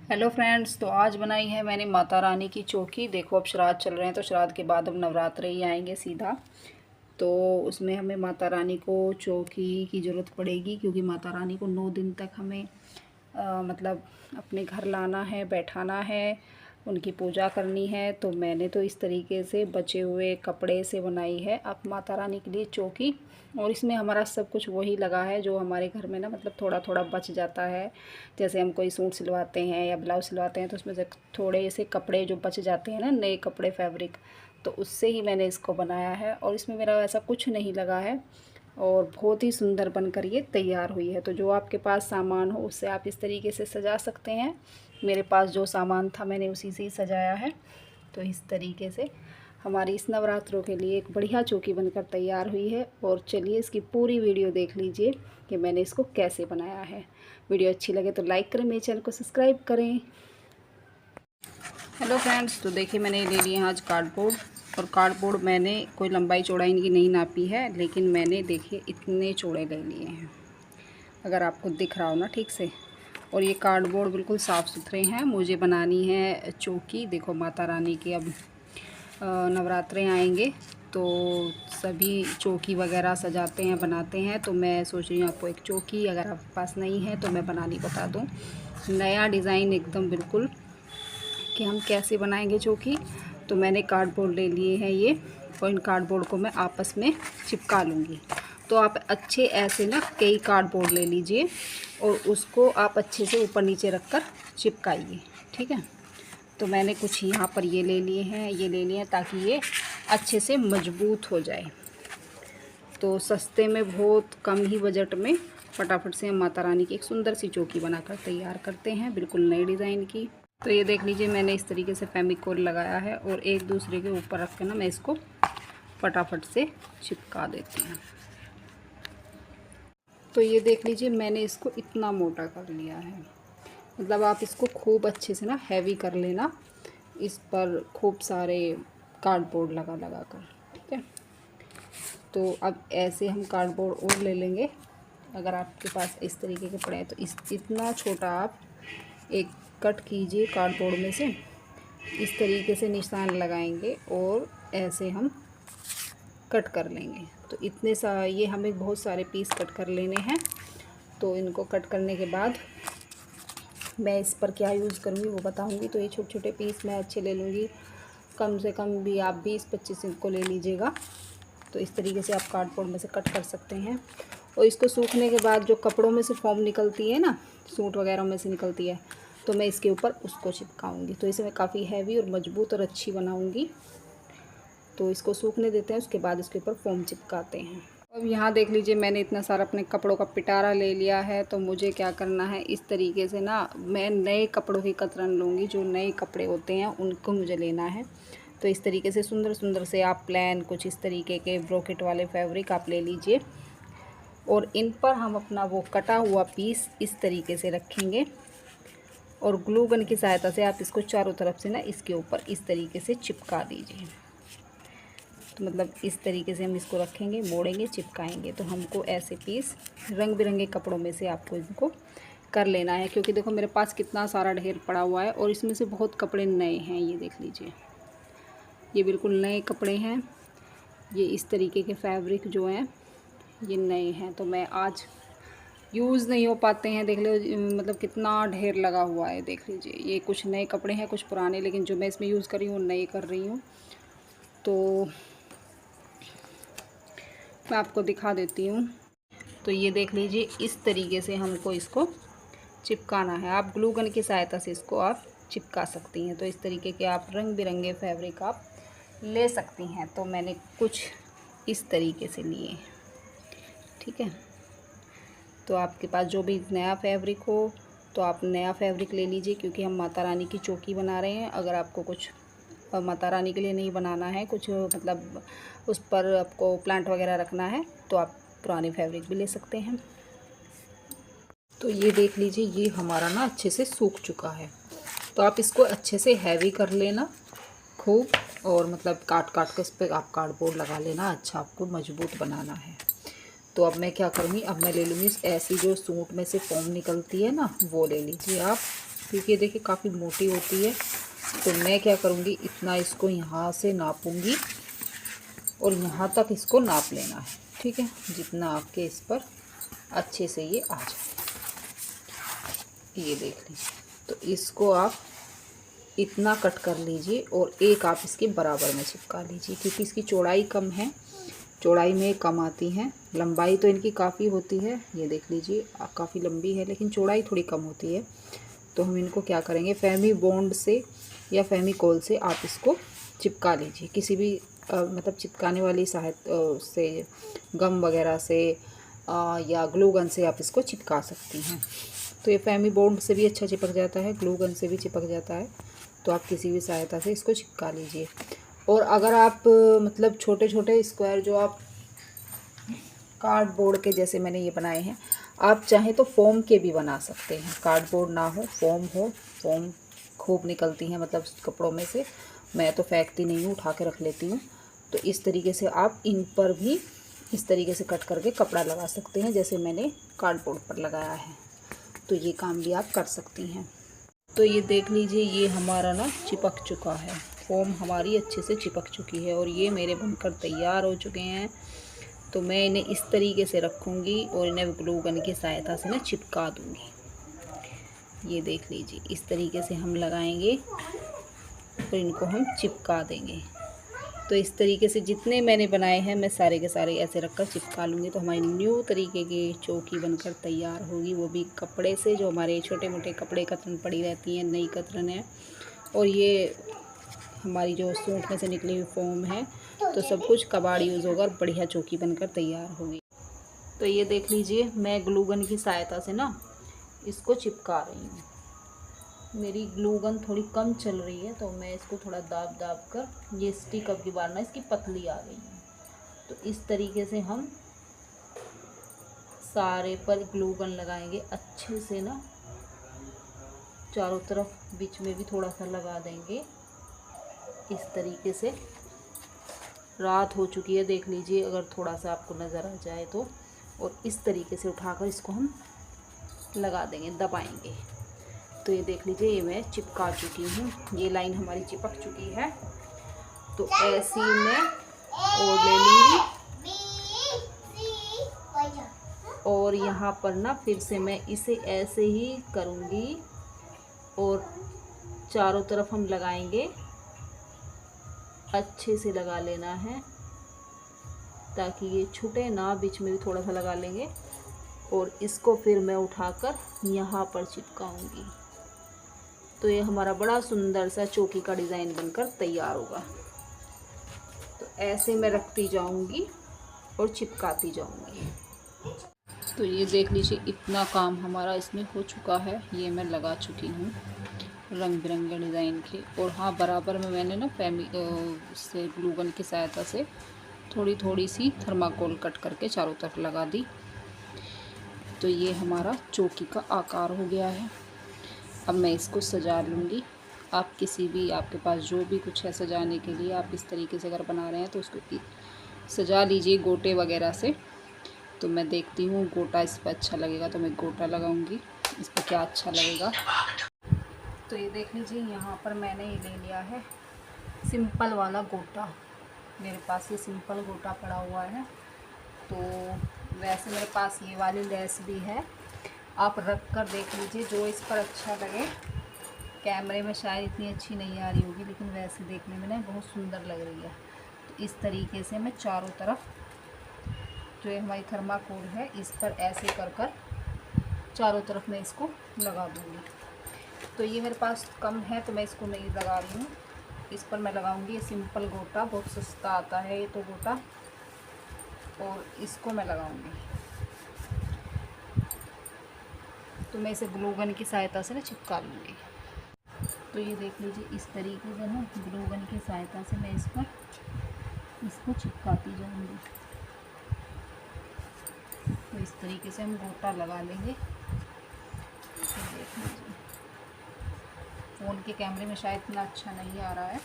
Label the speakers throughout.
Speaker 1: Hello friends, तो आज बनाई है मैंने माता रानी की चौकी। देखो, अब श्राद्ध चल रहे हैं तो श्राद्ध के बाद अब नवरात्रे ही आएंगे सीधा। तो उसमें हमें माता रानी को चौकी की ज़रूरत पड़ेगी, क्योंकि माता रानी को 9 दिन तक हमें मतलब अपने घर लाना है, बैठाना है, उनकी पूजा करनी है। तो मैंने तो इस तरीके से बचे हुए कपड़े से बनाई है अब माता रानी के लिए चौकी। और इसमें हमारा सब कुछ वही लगा है जो हमारे घर में ना मतलब थोड़ा थोड़ा बच जाता है। जैसे हम कोई सूट सिलवाते हैं या ब्लाउज सिलवाते हैं तो उसमें से थोड़े से कपड़े जो बच जाते हैं ना, नए कपड़े, फैब्रिक, तो उससे ही मैंने इसको बनाया है। और इसमें मेरा ऐसा कुछ नहीं लगा है और बहुत ही सुंदर बनकर ये तैयार हुई है। तो जो आपके पास सामान हो उससे आप इस तरीके से सजा सकते हैं। मेरे पास जो सामान था मैंने उसी से ही सजाया है। तो इस तरीके से हमारी इस नवरात्रों के लिए एक बढ़िया चौकी बनकर तैयार हुई है। और चलिए इसकी पूरी वीडियो देख लीजिए कि मैंने इसको कैसे बनाया है। वीडियो अच्छी लगे तो लाइक करें, मेरे चैनल को सब्सक्राइब करें। हेलो फ्रेंड्स, तो देखिए मैंने ले लिए हैं आज कार्डबोर्ड। और कार्डबोर्ड मैंने कोई लंबाई चौड़ाई इनकी नहीं नापी है, लेकिन मैंने देखिए इतने चौड़े ले लिए हैं, अगर आपको दिख रहा हो ना ठीक से। और ये कार्डबोर्ड बिल्कुल साफ़ सुथरे हैं। मुझे बनानी है चौकी। देखो माता रानी की अब नवरात्रे आएंगे तो सभी चौकी वगैरह सजाते हैं, बनाते हैं। तो मैं सोच रही हूँ आपको एक चौकी, अगर आपके पास नहीं है तो मैं बनानी बता दूँ। नया डिज़ाइन एकदम बिल्कुल कि हम कैसे बनाएंगे चौकी। तो मैंने कार्डबोर्ड ले लिए हैं ये, और इन कार्डबोर्ड को मैं आपस में चिपका लूँगी। तो आप अच्छे ऐसे ना कई कार्डबोर्ड ले लीजिए और उसको आप अच्छे से ऊपर नीचे रख कर चिपकाइए, ठीक है। तो मैंने कुछ यहाँ पर ये ले लिए हैं, ये ले लिए हैं ताकि ये अच्छे से मजबूत हो जाए। तो सस्ते में बहुत कम ही बजट में फटाफट से हम माता रानी की एक सुंदर सी चौकी बनाकर तैयार करते हैं, बिल्कुल नए डिज़ाइन की। तो ये देख लीजिए मैंने इस तरीके से फेविकोल लगाया है और एक दूसरे के ऊपर रख के ना मैं इसको फटाफट से चिपका देती हूँ। तो ये देख लीजिए मैंने इसको इतना मोटा कर लिया है। मतलब आप इसको खूब अच्छे से ना हैवी कर लेना, इस पर खूब सारे कार्डबोर्ड लगा लगा कर, ठीक है। तो अब ऐसे हम कार्डबोर्ड और ले लेंगे। अगर आपके पास इस तरीके के पड़े हैं तो इतना छोटा आप एक कट कीजिए कार्डबोर्ड में से, इस तरीके से निशान लगाएंगे और ऐसे हम कट कर लेंगे। तो इतने ये हमें बहुत सारे पीस कट कर लेने हैं। तो इनको कट करने के बाद मैं इस पर क्या यूज़ करूँगी वो बताऊँगी। तो ये छोटे छोटे पीस मैं अच्छे ले लूँगी, कम से कम भी आप 20-25 इनको ले लीजिएगा। तो इस तरीके से आप कार्डबोर्ड में से कट कर सकते हैं। और इसको सूखने के बाद जो कपड़ों में से फोम निकलती है ना, सूट वगैरह में से निकलती है, तो मैं इसके ऊपर उसको चिपकाऊंगी। तो इसे मैं काफ़ी हैवी और मजबूत और अच्छी बनाऊंगी। तो इसको सूखने देते हैं, उसके बाद इसके ऊपर फोम चिपकाते हैं। अब यहाँ देख लीजिए मैंने इतना सारा अपने कपड़ों का पिटारा ले लिया है। तो मुझे क्या करना है, इस तरीके से ना मैं नए कपड़ों की कतरन लूँगी। जो नए कपड़े होते हैं उनको मुझे लेना है। तो इस तरीके से सुंदर सुंदर से आप प्लान कुछ इस तरीके के ब्रोकेट वाले फैब्रिक आप ले लीजिए और इन पर हम अपना वो कटा हुआ पीस इस तरीके से रखेंगे और ग्लू गन की सहायता से आप इसको चारों तरफ से ना इसके ऊपर इस तरीके से चिपका दीजिए। तो मतलब इस तरीके से हम इसको रखेंगे, मोड़ेंगे, चिपकाएंगे। तो हमको ऐसे पीस रंग बिरंगे कपड़ों में से आपको इनको कर लेना है, क्योंकि देखो मेरे पास कितना सारा ढेर पड़ा हुआ है और इसमें से बहुत कपड़े नए हैं। ये देख लीजिए, ये बिल्कुल नए कपड़े हैं। ये इस तरीके के फैब्रिक जो हैं ये नए हैं, तो मैं आज यूज़ नहीं हो पाते हैं। देख लो मतलब कितना ढेर लगा हुआ है, देख लीजिए। ये कुछ नए कपड़े हैं, कुछ पुराने, लेकिन जो मैं इसमें यूज़ कर रही हूँ नए कर रही हूँ। तो मैं आपको दिखा देती हूँ। तो ये देख लीजिए इस तरीके से हमको इसको चिपकाना है। आप ग्लू गन की सहायता से इसको आप चिपका सकती हैं। तो इस तरीके के आप रंग बिरंगे फैब्रिक आप ले सकती हैं। तो मैंने कुछ इस तरीके से लिए, ठीक है। तो आपके पास जो भी नया फैब्रिक हो तो आप नया फैब्रिक ले लीजिए, क्योंकि हम माता रानी की चौकी बना रहे हैं। अगर आपको कुछ माता रानी के लिए नहीं बनाना है, कुछ मतलब उस पर आपको प्लांट वगैरह रखना है, तो आप पुराने फैब्रिक भी ले सकते हैं। तो ये देख लीजिए ये हमारा ना अच्छे से सूख चुका है। तो आप इसको अच्छे से हैवी कर लेना खूब, और मतलब काट काट के इस पर आप कार्डबोर्ड लगा लेना। अच्छा आपको मजबूत बनाना है। तो अब मैं क्या करूँगी, अब मैं ले लूँगी ऐसी जो सूट में से फोम निकलती है ना, वो ले लीजिए आप। क्योंकि ये देखिए काफ़ी मोटी होती है। तो मैं क्या करूँगी, इतना इसको यहाँ से नापूंगी और यहाँ तक इसको नाप लेना है, ठीक है, जितना आपके इस पर अच्छे से ये आ जाए। ये देख लीजिए, तो इसको आप इतना कट कर लीजिए और एक आप इसके बराबर में चिपका लीजिए, क्योंकि इसकी चौड़ाई कम है, चौड़ाई में कम आती हैं। लंबाई तो इनकी काफ़ी होती है, ये देख लीजिए काफ़ी लंबी है, लेकिन चौड़ाई थोड़ी कम होती है। तो हम इनको क्या करेंगे, फेमी बॉन्ड से या फेविकोल से आप इसको चिपका लीजिए, किसी भी मतलब चिपकाने वाली सहायता से, गम वगैरह से या ग्लू गन से आप इसको चिपका सकती हैं। तो ये फेमी बॉन्ड से भी अच्छा चिपक जाता है, ग्लू गन से भी चिपक जाता है। तो आप किसी भी सहायता से इसको चिपका लीजिए। और अगर आप मतलब छोटे छोटे स्क्वायर जो आप कार्डबोर्ड के जैसे मैंने ये बनाए हैं, आप चाहें तो फोम के भी बना सकते हैं। कार्डबोर्ड ना हो, फोम खूब निकलती हैं मतलब कपड़ों में से, मैं तो फेंकती नहीं हूँ, उठा के रख लेती हूँ। तो इस तरीके से आप इन पर भी इस तरीके से कट करके कपड़ा लगा सकते हैं, जैसे मैंने कार्डबोर्ड पर लगाया है। तो ये काम भी आप कर सकती हैं। तो ये देख लीजिए, ये हमारा ना चिपक चुका है, फोम हमारी अच्छे से चिपक चुकी है और ये मेरे बनकर तैयार हो चुके हैं। तो मैं इन्हें इस तरीके से रखूँगी और इन्हें ग्लू गन की सहायता से मैं चिपका दूँगी। ये देख लीजिए, इस तरीके से हम लगाएंगे और इनको हम चिपका देंगे। तो इस तरीके से जितने मैंने बनाए हैं मैं सारे के सारे ऐसे रखकर चिपका लूँगी। तो हमारी न्यू तरीके की चौकी बनकर तैयार होगी, वो भी कपड़े से, जो हमारे छोटे मोटे कपड़े कतरन पड़ी रहती हैं, नई कतरन है। और ये हमारी जो सूट में से निकली हुई फोम है, तो सब कुछ कबाड़ यूज़ होगा और बढ़िया चौकी बनकर तैयार होगी। तो ये देख लीजिए, मैं ग्लू गन की सहायता से ना इसको चिपका रही हूँ। मेरी ग्लू गन थोड़ी कम चल रही है, तो मैं इसको थोड़ा दाब दाब कर, ये स्टिक अब की बार ना इसकी पतली आ गई है। तो इस तरीके से हम सारे पर ग्लू गन लगाएंगे अच्छे से ना, चारों तरफ, बीच में भी थोड़ा सा लगा देंगे इस तरीके से। रात हो चुकी है, देख लीजिए अगर थोड़ा सा आपको नज़र आ जाए तो। और इस तरीके से उठाकर इसको हम लगा देंगे, दबाएंगे। तो ये देख लीजिए, ये मैं चिपका चुकी हूँ, ये लाइन हमारी चिपक चुकी है। तो ऐसी मैं और ले लूँगी और यहाँ पर ना फिर से मैं इसे ऐसे ही करूँगी और चारों तरफ हम लगाएंगे, अच्छे से लगा लेना है ताकि ये छूटे ना, बीच में भी थोड़ा सा लगा लेंगे। और इसको फिर मैं उठाकर यहाँ पर चिपकाऊंगी। तो ये हमारा बड़ा सुंदर सा चौकी का डिज़ाइन बनकर तैयार होगा। तो ऐसे मैं रखती जाऊंगी और चिपकाती जाऊंगी। तो ये देख लीजिए, इतना काम हमारा इसमें हो चुका है। ये मैं लगा चुकी हूँ रंग बिरंगे डिज़ाइन के। और हाँ, बराबर में मैंने ना से ग्लू गन की सहायता से थोड़ी थोड़ी सी थर्माकोल कट करके चारों तरफ लगा दी। तो ये हमारा चौकी का आकार हो गया है। अब मैं इसको सजा लूँगी। आप किसी भी, आपके पास जो भी कुछ है सजाने के लिए, आप इस तरीके से अगर बना रहे हैं तो उसको सजा लीजिए गोटे वगैरह से। तो मैं देखती हूँ गोटा इस पर अच्छा लगेगा तो मैं गोटा लगाऊंगी, इस पर क्या अच्छा लगेगा। तो ये देख लीजिए, यहाँ पर मैंने ये ले लिया है सिंपल वाला गोटा। मेरे पास ये सिंपल गोटा पड़ा हुआ है। तो वैसे मेरे पास ये वाली लेस भी है, आप रख कर देख लीजिए जो इस पर अच्छा लगे। कैमरे में शायद इतनी अच्छी नहीं आ रही होगी, लेकिन वैसे देखने में ना बहुत सुंदर लग रही है। तो इस तरीके से मैं चारों तरफ जो ये हमारी थर्माकोल है इस पर ऐसे कर कर चारों तरफ मैं इसको लगा दूँगी। तो ये मेरे पास कम है तो मैं इसको नहीं लगा रही हूँ, इस पर मैं लगाऊंगी ये सिंपल गोटा, बहुत सस्ता आता है ये तो गोटा, और इसको मैं लगाऊंगी। तो मैं इसे ग्लू गन की सहायता से ना चिपका लूँगी। तो ये देख लीजिए, इस तरीके से ना ग्लू गन की सहायता से मैं इसको चिपकाती जाऊँगी। तो इस तरीके से हम गोटा लगा लेंगे। तो देख लीजिए, फ़ोन के कैमरे में शायद इतना अच्छा नहीं आ रहा है,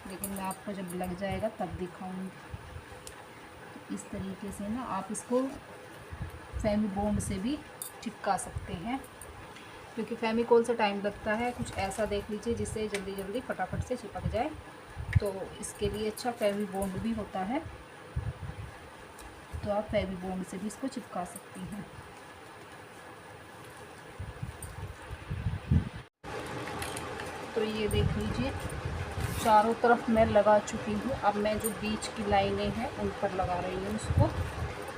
Speaker 1: लेकिन मैं आपको जब लग जाएगा तब दिखाऊंगी। तो इस तरीके से ना आप इसको फेमी बॉन्ड से भी चिपका सकते हैं। क्योंकि फेविकोल से टाइम लगता है। कुछ ऐसा देख लीजिए जिससे जल्दी जल्दी फटाफट से चिपक जाए। तो इसके लिए अच्छा फेवी बॉन्ड भी होता है, तो आप फेवी बॉन्ड से भी इसको चिपका सकती हैं। तो ये देख लीजिए चारों तरफ मैं लगा चुकी हूँ। अब मैं जो बीच की लाइनें हैं उन पर लगा रही हूँ इसको।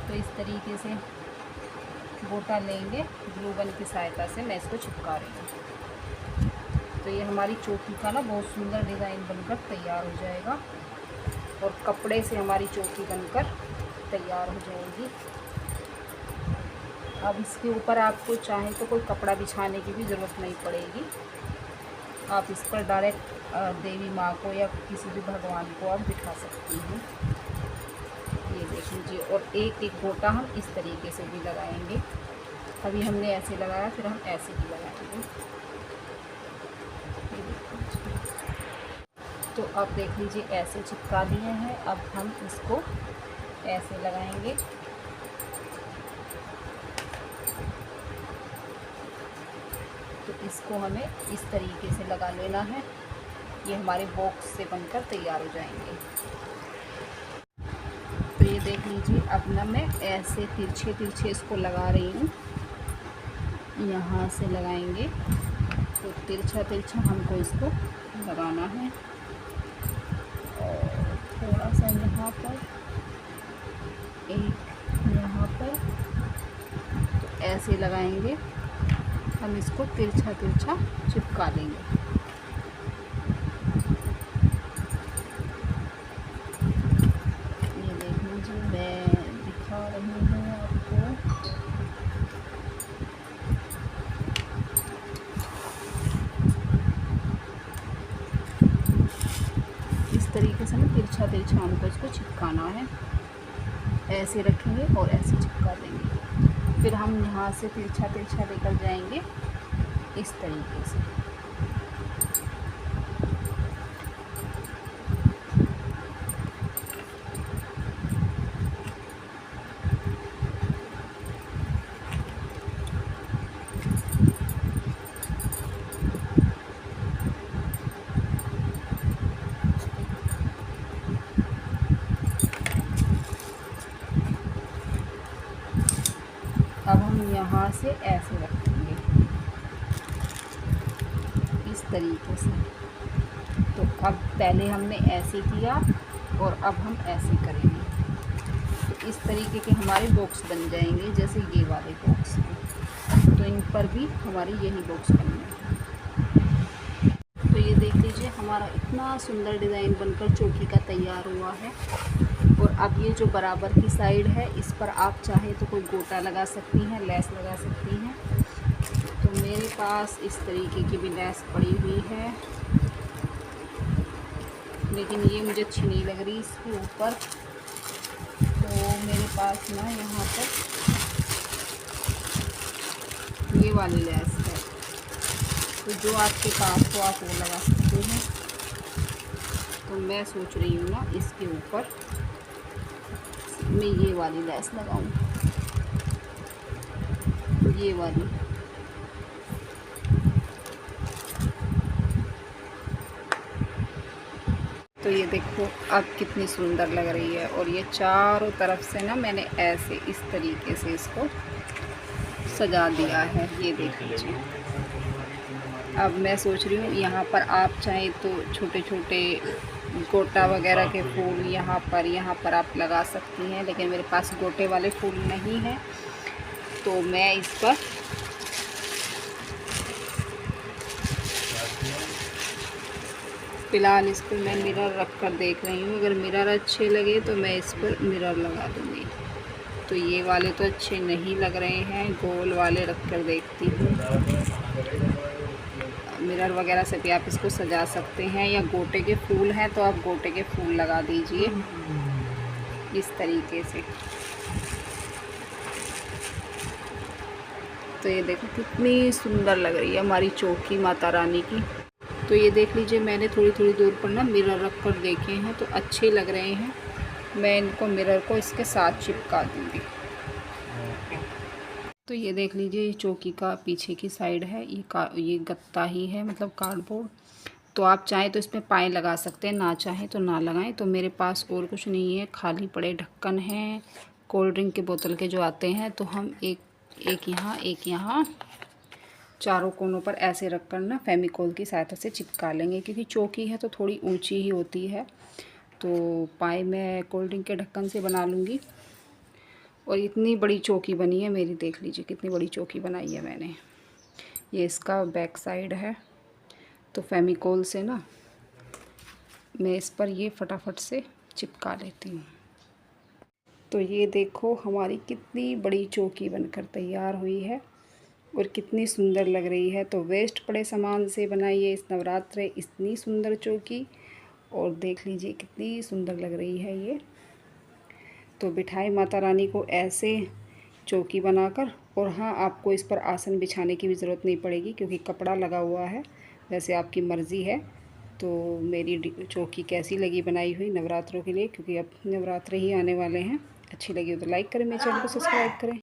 Speaker 1: तो इस तरीके से गोटा लेंगे, ग्लू गन की सहायता से मैं इसको चिपका रही हूँ। तो ये हमारी चोटी का ना बहुत सुंदर डिज़ाइन बनकर तैयार हो जाएगा और कपड़े से हमारी चोटी बनकर तैयार हो जाएगी। अब इसके ऊपर आपको चाहे तो कोई कपड़ा बिछाने की भी ज़रूरत नहीं पड़ेगी। आप इस पर डायरेक्ट देवी माँ को या किसी भी भगवान को आप बिठा सकती हैं। ये देख लीजिए। और एक एक गोटा हम इस तरीके से भी लगाएंगे। अभी हमने ऐसे लगाया, फिर हम ऐसे भी लगाएंगे। ये देख लीजिए। तो अब देख लीजिए ऐसे चिपका दिए हैं। अब हम इसको ऐसे लगाएंगे। तो इसको हमें इस तरीके से लगा लेना है। ये हमारे बॉक्स से बनकर तैयार हो जाएंगे। तो ये देख लीजिए अब ना मैं ऐसे तिरछे तिरछे इसको लगा रही हूँ। यहाँ से लगाएंगे तो तिरछा तिरछा हमको इसको लगाना है। और थोड़ा सा यहाँ पर, एक यहाँ पर, तो ऐसे लगाएंगे। हम इसको तिरछा तिरछा चिपका लेंगे। ये देख लीजिए मैं दिखा रही हूँ आपको। इस तरीके से ना तिरछा तिरछा हमको इसको चिपकाना है। ऐसे रखेंगे और ऐसे चिपका देंगे। फिर हम यहाँ से तिरछा तिरछा लेकर जाएंगे इस तरीके से। अब हम यहाँ से ऐसे रखेंगे इस तरीके से। तो अब पहले हमने ऐसे किया और अब हम ऐसे करेंगे। तो इस तरीके के हमारे बॉक्स बन जाएंगे, जैसे ये वाले बॉक्स हैं। तो इन पर भी हमारे यही बॉक्स बनने हैं। तो ये देख लीजिए हमारा इतना सुंदर डिज़ाइन बनकर चोटी का तैयार हुआ है। और अब ये जो बराबर की साइड है इस पर आप चाहे तो कोई गोटा लगा सकती हैं, लेस लगा सकती हैं। तो मेरे पास इस तरीके की भी लेस पड़ी हुई है, लेकिन ये मुझे अच्छी नहीं लग रही इसके ऊपर। तो मेरे पास ना यहाँ पर ये वाली लेस है। तो जो आपके पास हो आप वो लगा सकते हैं। तो मैं सोच रही हूँ ना इसके ऊपर मैं ये वाली लेस लगाऊं, ये वाली। तो ये देखो अब कितनी सुंदर लग रही है। और ये चारों तरफ से ना मैंने ऐसे इस तरीके से इसको सजा दिया है। ये देख लीजिए। अब मैं सोच रही हूँ यहाँ पर आप चाहें तो छोटे छोटे गोटा वगैरह के फूल यहाँ पर आप लगा सकती हैं, लेकिन मेरे पास गोटे वाले फूल नहीं हैं। तो मैं इस पर फ़िलहाल इसको मैं मिरर रख कर देख रही हूँ। अगर मिरर अच्छे लगे तो मैं इस पर मिरर लगा दूँगी। तो ये वाले तो अच्छे नहीं लग रहे हैं, गोल वाले रख कर देखती हूँ। मिरर वगैरह से भी आप इसको सजा सकते हैं, या गोटे के फूल हैं तो आप गोटे के फूल लगा दीजिए इस तरीके से। तो ये देखो कितनी सुंदर लग रही है हमारी चौकी माता रानी की। तो ये देख लीजिए मैंने थोड़ी थोड़ी दूर पर ना मिरर रख कर देखे हैं तो अच्छे लग रहे हैं। मैं इनको मिरर को इसके साथ चिपका दूँगी। तो ये देख लीजिए, ये चौकी का पीछे की साइड है, ये गत्ता ही है, मतलब कार्डबोर्ड। तो आप चाहें तो इसमें पाए लगा सकते हैं, ना चाहें तो ना लगाएं। तो मेरे पास और कुछ नहीं है, खाली पड़े ढक्कन हैं कोल्ड ड्रिंक के बोतल के जो आते हैं। तो हम एक यहाँ चारों कोनों पर ऐसे रख कर ना फेविकोल की सहायता से चिपका लेंगे, क्योंकि चौकी है तो थोड़ी ऊंची ही होती है। तो पाए मैं कोल्ड ड्रिंक के ढक्कन से बना लूँगी। और इतनी बड़ी चौकी बनी है मेरी, देख लीजिए कितनी बड़ी चौकी बनाई है मैंने। ये इसका बैक साइड है। तो फेविकोल से ना मैं इस पर ये फटाफट से चिपका लेती हूँ। तो ये देखो हमारी कितनी बड़ी चौकी बनकर तैयार हुई है और कितनी सुंदर लग रही है। तो वेस्ट पड़े सामान से बनाइए इस नवरात्रे इतनी सुंदर चौकी, और देख लीजिए कितनी सुंदर लग रही है ये। तो बिठाई माता रानी को ऐसे चौकी बनाकर। और हाँ, आपको इस पर आसन बिछाने की भी ज़रूरत नहीं पड़ेगी, क्योंकि कपड़ा लगा हुआ है, वैसे आपकी मर्ज़ी है। तो मेरी चौकी कैसी लगी बनाई हुई नवरात्रों के लिए, क्योंकि अब नवरात्रे ही आने वाले हैं। अच्छी लगी हो तो लाइक करें, मेरे चैनल को सब्सक्राइब करें।